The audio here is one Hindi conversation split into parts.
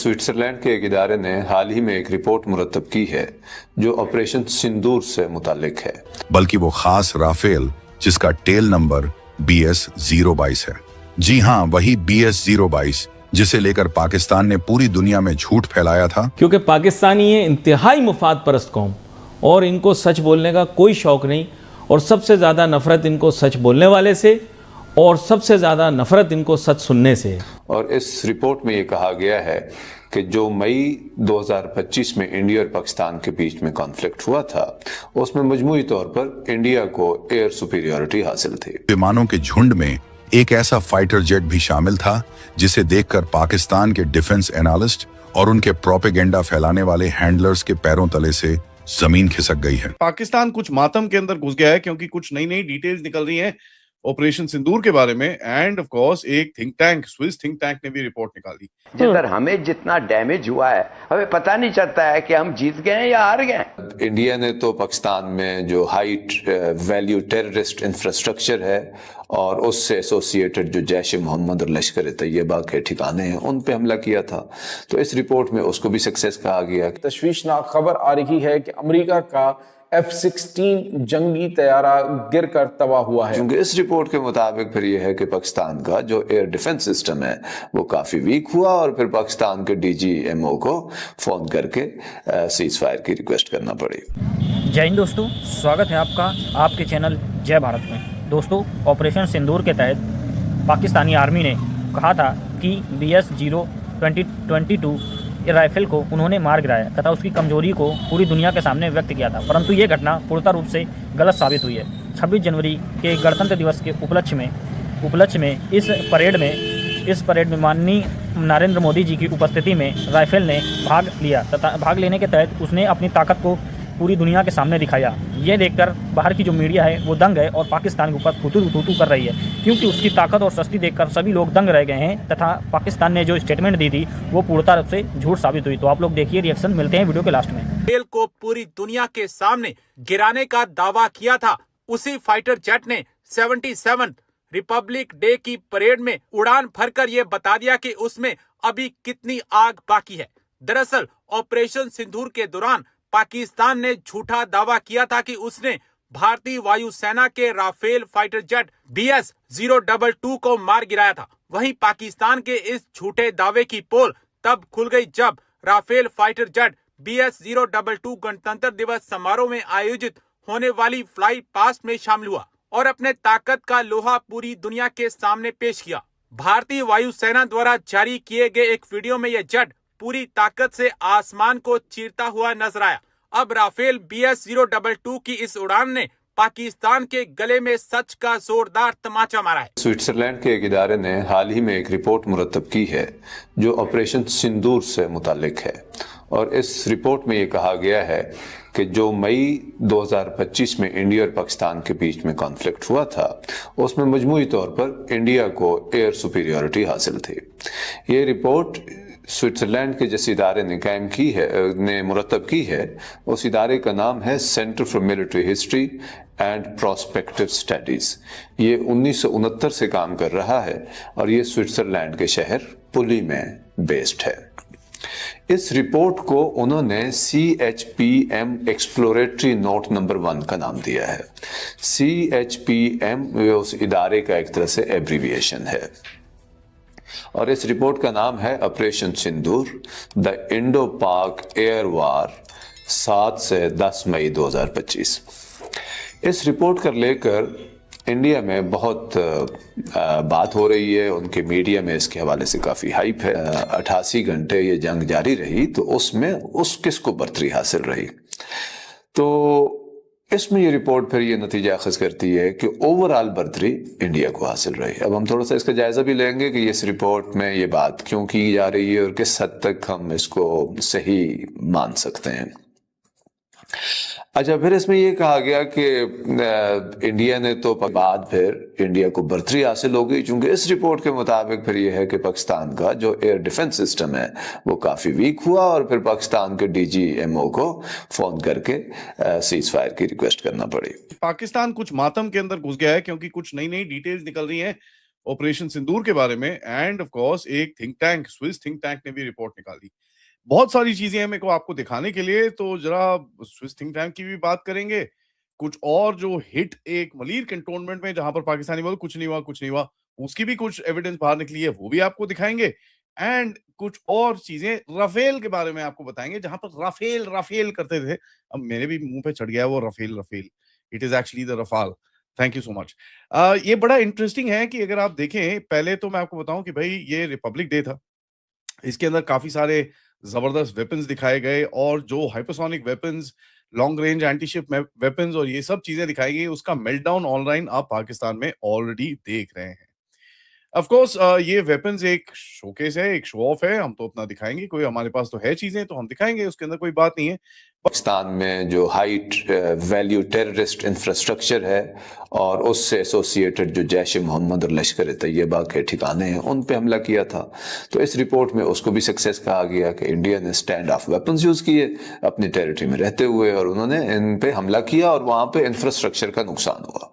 स्विट्जरलैंड के एक इदारे ने हाल ही में एक रिपोर्ट मुरतब की है जो ऑपरेशन सिंदूर से मुतालिक है, बल्कि वो खास राफेल जिसका टेल नंबर BS-022 है। जी हाँ, वही BS-022 जिसे लेकर पाकिस्तान ने पूरी दुनिया में झूठ फैलाया था। क्योंकि पाकिस्तानी ये इंतहाई मुफाद परस्त कौम और इनको सच बोलने का कोई शौक नहीं, और सबसे ज़्यादा नफरत इनको सच बोलने वाले से और सबसे ज़्यादा नफरत इनको सच सुनने से। और इस रिपोर्ट में ये कहा गया है कि जो मई 2025 में इंडिया और पाकिस्तान के बीच में कॉन्फ्लिक्ट हुआ था, उसमें मजमूई तौर पर इंडिया को एयर सुपीरियरिटी हासिल थी। विमानों के झुंड में एक ऐसा फाइटर जेट भी शामिल था जिसे देखकर पाकिस्तान के डिफेंस एनालिस्ट और उनके प्रोपेगेंडा फैलाने वाले हैंडलर्स के पैरों तले से जमीन खिसक गई है। पाकिस्तान कुछ मातम के अंदर घुस गया है क्योंकि कुछ नई नई डिटेल्स निकल रही हैं ऑपरेशन सिंदूर के बारे में। एंड ऑफ कोर्स एक think tank, Swiss think tank ने भी रिपोर्ट निकाली। जिधर हमें जितना डैमेज हुआ है हमें पता नहीं चलता है कि हम जीत गए हैं या हार गए। इंडिया ने तो पाकिस्तान में जो हाई वैल्यू टेररिस्ट इंफ्रास्ट्रक्चर है और उससे एसोसिएटेड जो जैश मोहम्मद और लश्कर तैयबा के ठिकाने हैं उन पे हमला किया था, तो इस रिपोर्ट में उसको भी सक्सेस कहा गया। तशवीशनाक खबर आ रही है कि अमेरिका का F-16 जंगी तैयारा गिरकर तबाह हुआ है। क्योंकि इस रिपोर्ट के मुताबिक फिर यह है कि पाकिस्तान का जो एयर डिफेंस सिस्टम है वो काफी वीक हुआ और फिर पाकिस्तान के DGMO को फोन करके सीज फायर की रिक्वेस्ट करना पड़ी। जय हिंद दोस्तों, स्वागत है आपका आपके चैनल जय भारत में। दोस्तों, ऑपरेशन सिंदूर के तहत पाकिस्तानी आर्मी ने कहा था कि BS-022 राइफल को उन्होंने मार गिराया तथा उसकी कमजोरी को पूरी दुनिया के सामने व्यक्त किया था, परंतु ये घटना पूर्णतः रूप से गलत साबित हुई है। 26 जनवरी के गणतंत्र दिवस के उपलक्ष्य में इस परेड में माननीय नरेंद्र मोदी जी की उपस्थिति में राइफल ने भाग लिया तथा भाग लेने के तहत उसने अपनी ताकत को पूरी दुनिया के सामने दिखाया। ये देखकर बाहर की जो मीडिया है वो दंग है और पाकिस्तान के ऊपर थूथू कर रही है, क्योंकि उसकी ताकत और सस्ती देखकर सभी लोग दंग रह गए हैं तथा पाकिस्तान ने जो स्टेटमेंट दी थी वो पूर्णतः रूप से झूठ साबित हुई। तो आप लोग देखिए रिएक्शन, मिलते हैं वीडियो के लास्ट में। राफेल को पूरी दुनिया के सामने गिराने का दावा किया था, उसी फाइटर जेट ने 77 रिपब्लिक डे की परेड में उड़ान भरकर ये बता दिया कि उसमें अभी कितनी आग बाकी है। दरअसल ऑपरेशन सिंदूर के दौरान पाकिस्तान ने झूठा दावा किया था कि उसने भारतीय वायुसेना के राफेल फाइटर जेट BS-022 को मार गिराया था। वहीं पाकिस्तान के इस झूठे दावे की पोल तब खुल गई जब राफेल फाइटर जेट BS-022 गणतंत्र दिवस समारोह में आयोजित होने वाली फ्लाई पास्ट में शामिल हुआ और अपने ताकत का लोहा पूरी दुनिया के सामने पेश किया। भारतीय वायुसेना द्वारा जारी किए गए एक वीडियो में यह जेट पूरी ताकत से आसमान को चीरता हुआ नजर आया। अब राफेल BS-022 की इस उड़ान ने पाकिस्तान के गले में सच का जोरदार तमाचा मारा है। स्विट्जरलैंड के एक इदारे ने हाल ही में एक रिपोर्ट मुरतब की है जो ऑपरेशन सिंदूर से मुतालिक है, और इस रिपोर्ट में ये कहा गया है कि जो मई 2025 में इंडिया और पाकिस्तान के बीच में कॉन्फ्लिक्ट हुआ था, उसमें मजमूई तौर पर इंडिया को एयर सुपीरियरिटी हासिल थी। ये रिपोर्ट स्विट्जरलैंड के जिस इदारे ने कायम की है, ने मुरतब की है, उस इदारे का नाम है centre for military history and prospective studies. ये 1969 से काम कर रहा है और ये स्विट्जरलैंड के शहर पुली में बेस्ड है। इस रिपोर्ट को उन्होंने CHPM एक्सप्लोरेटरी नोट नंबर 1 का नाम दिया है। CHPM उस इदारे का एक तरह से एब्रीविएशन है और इस रिपोर्ट का नाम है ऑपरेशन सिंदूर द इंडो पाक एयर वार 7 से 10 मई 2025। इस रिपोर्ट को लेकर इंडिया में बहुत बात हो रही है, उनके मीडिया में इसके हवाले से काफ़ी हाइप है। 88 घंटे ये जंग जारी रही तो उसमें किसको बर्तरी हासिल रही, तो इसमें ये रिपोर्ट फिर ये नतीजा अखज़ करती है कि ओवरऑल बर्तरी इंडिया को हासिल रही। अब हम थोड़ा सा इसका जायज़ा भी लेंगे कि इस रिपोर्ट में ये बात क्यों की जा रही है और किस हद तक हम इसको सही मान सकते हैं। अच्छा, फिर इसमें ये कहा गया कि इंडिया ने तो बाद फिर इंडिया को बर्तरी हासिल हो गई, क्योंकि इस रिपोर्ट के मुताबिक फिर ये है कि पाकिस्तान का जो एयर डिफेंस सिस्टम है वो काफ़ी वीक हुआ और फिर पाकिस्तान के DGMO को फ़ोन करके सीज फायर की रिक्वेस्ट करना पड़ी। पाकिस्तान कुछ मातम के अंदर घुस गया है क्योंकि कुछ नई नई डिटेल्स निकल रही हैं ऑपरेशन सिंदूर के बारे में, एंड ऑफ कोर्स एक think tank, Swiss think tank ने भी रिपोर्ट निकाली। बहुत सारी चीजें हैं मेरे को आपको दिखाने के लिए, तो जरा स्विस थिंक टैंक की भी बात करेंगे। कुछ और जो हिट एक मलीर कैंटोनमेंट में जहां पर पाकिस्तानी बोल कुछ नहीं हुआ, उसकी भी कुछ एविडेंस बाहर निकली है, वो भी आपको दिखाएंगे। एंड कुछ और चीजें राफेल के बारे में आपको बताएंगे, जहां पर राफेल राफेल करते थे, अब मेरे भी मुंह पे चढ़ गया वो Rafale Rafale, it is actually the Rafale. Thank you so much. ये बड़ा इंटरेस्टिंग है कि अगर आप देखें, पहले तो मैं आपको बताऊं कि भाई ये रिपब्लिक डे था, इसके अंदर काफी सारे जबरदस्त वेपन्स दिखाए गए, और जो hypersonic weapons, long range antiship weapons और ये सब चीजें दिखाई गई, उसका मेल्टडाउन ऑनलाइन आप पाकिस्तान में ऑलरेडी देख रहे हैं। ऑफ कोर्स ये वेपन्स एक शोकेस है, एक शो ऑफ है, हम तो अपना दिखाएंगे, कोई हमारे पास तो है चीजें तो हम दिखाएंगे, उसके अंदर कोई बात नहीं है। पाकिस्तान में जो हाई वैल्यू टेररिस्ट इंफ्रास्ट्रक्चर है और उससे एसोसिएटेड जो जैश मोहम्मद और लश्कर तैयबा के ठिकाने हैं, उन पे हमला किया था। तो इस रिपोर्ट में उसको भी सक्सेस कहा गया कि इंडिया ने स्टैंड ऑफ वेपन्स यूज किए अपनी टेरिटरी में रहते हुए, और उन्होंने इन पे हमला किया और वहां पे इंफ्रास्ट्रक्चर का नुकसान हुआ।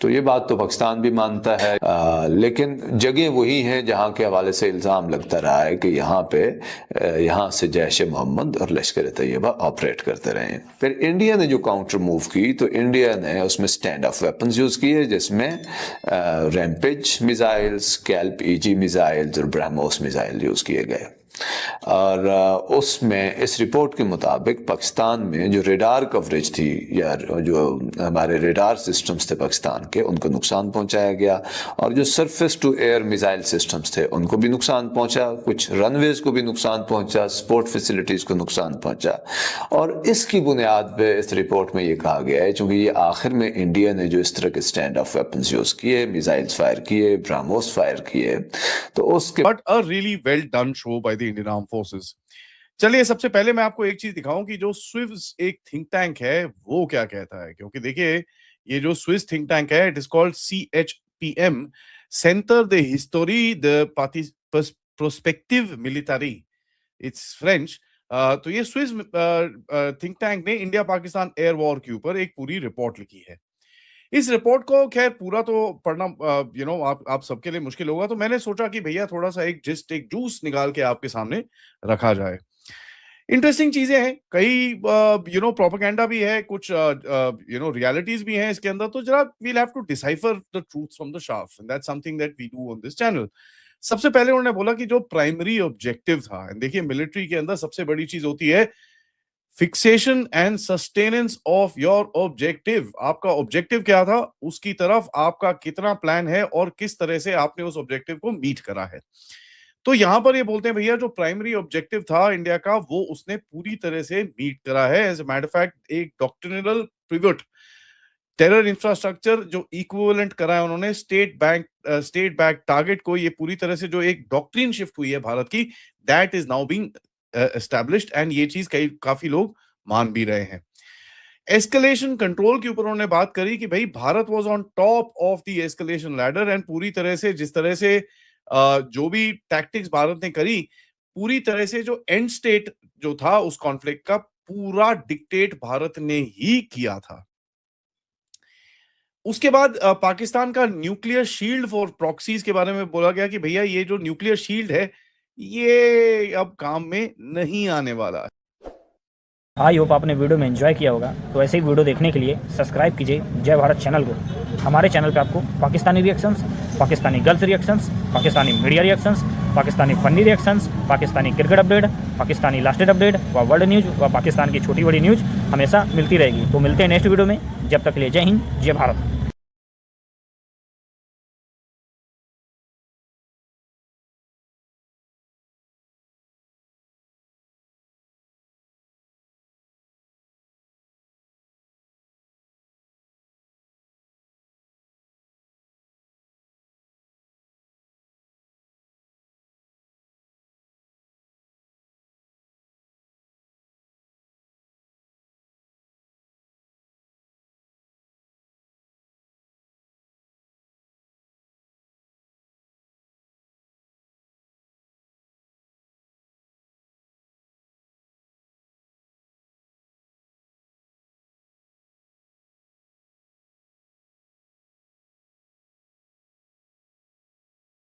तो ये बात तो पाकिस्तान भी मानता है, लेकिन जगह वही है जहाँ के हवाले से इल्ज़ाम लगता रहा है कि यहाँ से जैश मोहम्मद और लश्कर तैयबा ऑपरेट करते रहे। फिर इंडिया ने जो काउंटर मूव की, तो इंडिया ने उसमें स्टैंड ऑफ वेपन्स यूज़ किए, जिसमें rampage missiles, scalp easy missiles और ब्रह्मोस मिसाइल यूज़ किए गए। और उसमें इस रिपोर्ट के मुताबिक पाकिस्तान में जो रेडार कवरेज थी, या जो हमारे रेडार सिस्टम्स थे पाकिस्तान के, उनको नुकसान पहुंचाया गया, और जो surface to air missile systems थे उनको भी नुकसान पहुंचा, कुछ रनवेज को भी नुकसान पहुंचा, स्पोर्ट फैसिलिटीज़ को नुकसान पहुंचा। और इसकी बुनियाद पे इस रिपोर्ट में ये कहा गया है, चूँकि ये आखिर में इंडिया ने जो इस तरह के स्टैंड ऑफ वेपन्स यूज़ किए, मिसाइल्स फायर किए, ब्रह्मोस फायर किए, तो उसके but a really well done show by the Indian arm forces. चलिए, सबसे पहले मैं आपको एक चीज दिखाऊं कि जो स्विस एक थिंक टैंक है वो क्या कहता है, क्योंकि देखिए ये जो स्विस थिंक टैंक है, it is called CHPM, centre the history the prospective military, it's French. तो ये स्विस थिंक टैंक ने इंडिया पाकिस्तान एयर वॉर के ऊपर एक पूरी रिपोर्ट लिखी है। इस रिपोर्ट को खैर पूरा तो पढ़ना आप सबके लिए मुश्किल होगा, तो मैंने सोचा कि भैया थोड़ा सा एक जूस निकाल के आपके सामने रखा जाए। इंटरेस्टिंग चीजें हैं, कई प्रोपेगेंडा भी है, कुछ रियलिटीज भी हैं इसके अंदर, तो जरा we'll have to decipher the truth from the chaff, and that's something that we do on this channel. सबसे पहले उन्होंने बोला कि जो प्राइमरी ऑब्जेक्टिव था, देखिए मिलिट्री के अंदर सबसे बड़ी चीज होती है fixation and sustenance of your objective. आपका ऑब्जेक्टिव क्या था, उसकी तरफ आपका कितना प्लान है और किस तरह से आपने उस ऑब्जेक्टिव को मीट करा है। तो यहां पर ये बोलते हैं भैया जो प्राइमरी ऑब्जेक्टिव था इंडिया का, वो उसने पूरी तरह से मीट करा है। As a matter of fact, एक डॉक्ट्रिनल पिवट, टेरर इंफ्रास्ट्रक्चर जो इक्विवेलेंट करा है उन्होंने स्टेट बैंक टारगेट को, ये पूरी तरह से जो एक डॉक्ट्रिन शिफ्ट हुई है भारत की, that is now being established, and ये चीज काफी लोग मान भी रहे हैं। एस्केलेशन कंट्रोल के ऊपर उन्होंने बात करी कि भाई Bharat was on top of the escalation ladder, and पूरी तरह से जिस तरह से जो भी टैक्टिक्स भारत ने करी, पूरी तरह से जो एंड स्टेट जो था उस कॉन्फ्लिक्ट का, पूरा डिक्टेट भारत ने ही किया था। उसके बाद पाकिस्तान का न्यूक्लियर शील्ड फॉर प्रॉक्सीज के बारे में बोला गया कि भैया ये जो न्यूक्लियर शील्ड है ये अब काम में नहीं आने वाला है। आई होप आपने वीडियो में एंजॉय किया होगा। तो ऐसे ही वीडियो देखने के लिए सब्सक्राइब कीजिए जय भारत चैनल को। हमारे चैनल पे आपको Pakistani reactions, Pakistani girls reactions, Pakistani media reactions, Pakistani funny reactions, Pakistani cricket update, Pakistani last update व वर्ल्ड न्यूज़ व पाकिस्तान की छोटी बड़ी न्यूज़ हमेशा मिलती रहेगी। तो मिलते हैं नेक्स्ट वीडियो में, जब तक के लिए जय हिंद जय भारत।